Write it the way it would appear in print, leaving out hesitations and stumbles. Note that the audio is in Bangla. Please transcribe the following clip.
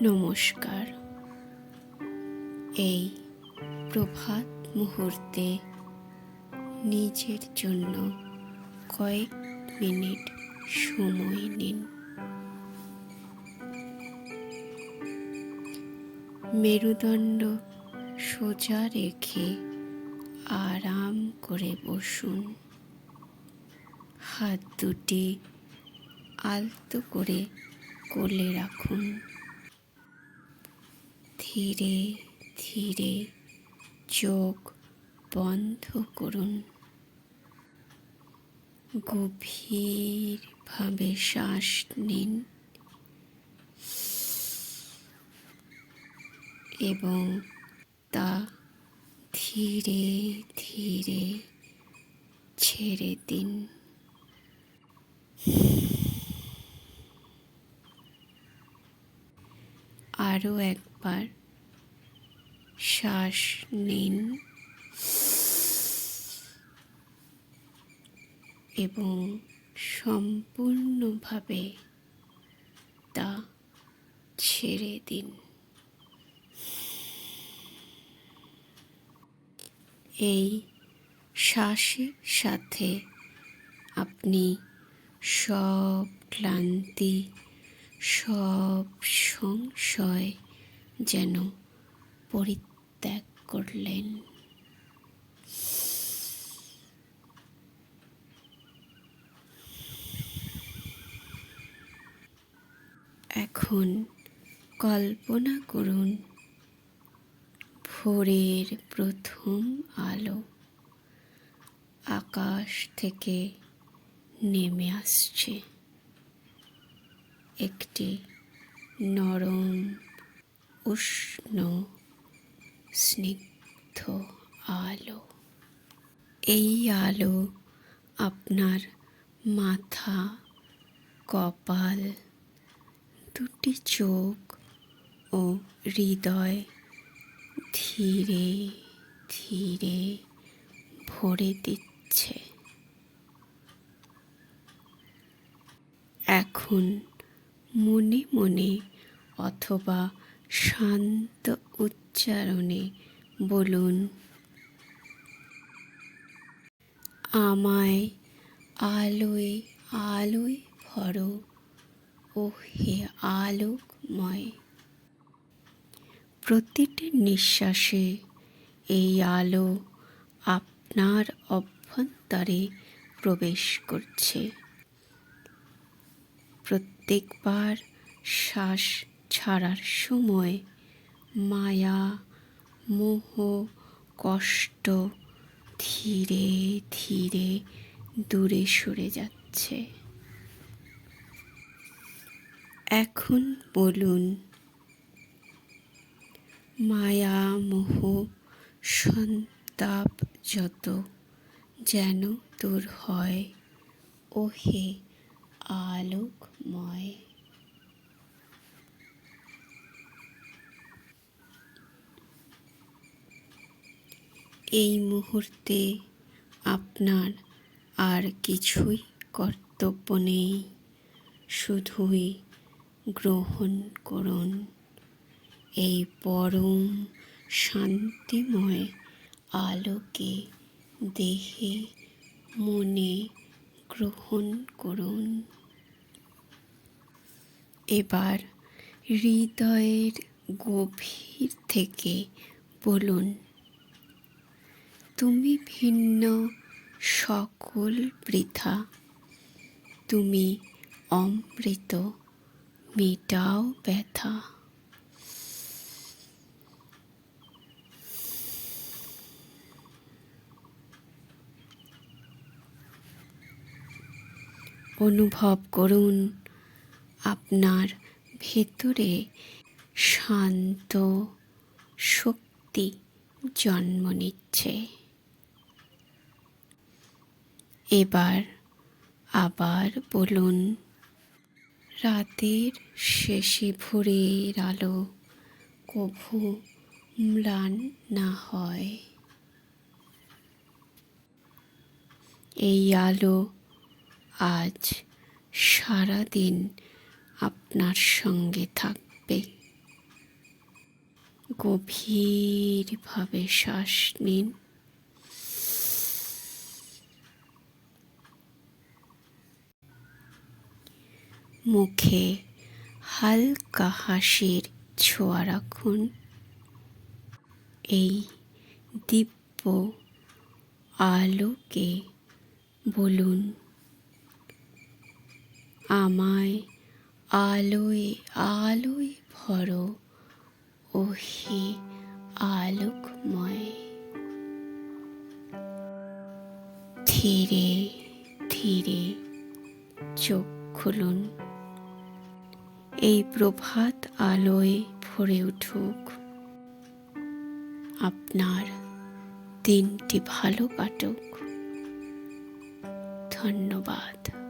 নমস্কার। এই প্রভাত মুহূর্তে নিজের জন্য কয়েক মিনিট সময় নিন। মেরুদণ্ড সোজা রেখে আরাম করে বসুন। হাত দুটি আলতো করে কোলে রাখুন। ধীরে ধীরে চোখ বন্ধ করুন। গভীরভাবে শ্বাস নিন এবং তা ধীরে ধীরে ছেড়ে দিন। আরও একবার শ্বাস নিন এবং সম্পূর্ণভাবে তা ছেড়ে দিন। এই শ্বাসের সাথে আপনি সব ক্লান্তি, সব সংশয় যেন পরিত্যাগ করলেন। এখন কল্পনা করুন ভোরের প্রথম আলো আকাশ থেকে নেমে আসছে। একটি নরম, উষ্ণ, স্নিগ্ধ আলো। এই আলো আপনার মাথা, কপাল, দুটি চোখ ও হৃদয় ধীরে ধীরে ভরে দিচ্ছে। এখন মনে মনে অথবা শান্ত উচ্চারণে বলুন, আমায় আলোয় আলোয় ভরো ও হে আলোকময়। প্রতিটি নিঃশ্বাসে এই আলো আপনার অভ্যন্তরে প্রবেশ করছে। প্রত্যেকবার শ্বাস ছাড়ার সময় মায়া, মোহ, কষ্ট ধীরে ধীরে দূরে সরে যাচ্ছে। এখন বলুন, মায়া, মোহ, সন্তাপ যত যেন দূর হয় ও হে আলোকময়। এই মুহূর্তে আপনার আর কিছুই কর্তব্য নেই, শুধুই গ্রহণ করুন এই পরম শান্তিময় আলোকে। দেহে মনে গ্রহণ করুন। এবার হৃদয়ের গভীর থেকে বলুন, তুমি ভিন্ন, সকল বৃথা, তুমি অমৃত, মেটাও ব্যথা। অনুভব করুন আপনার ভেতরে শান্ত শক্তি জন্ম নিচ্ছে। এবার আবার বলুন, রাতের শেষে ভোরের আলো কভু ম্লান না হয়। এই আলো আজ সারা দিন আপনার সঙ্গে থাকবে। গভীরভাবে শ্বাস নিন। মুখে হালকা হাসির ছোঁয়া রাখুন। এই দিব্য আলোকে বলুন, আমায় আলোয় আলোয় ভরো, ও হে আলোকময়। ধীরে ধীরে চোখ খুলুন। এই প্রভাত আলোয় ভরে উঠুক। আপনার দিনটি ভালো কাটুক। ধন্যবাদ।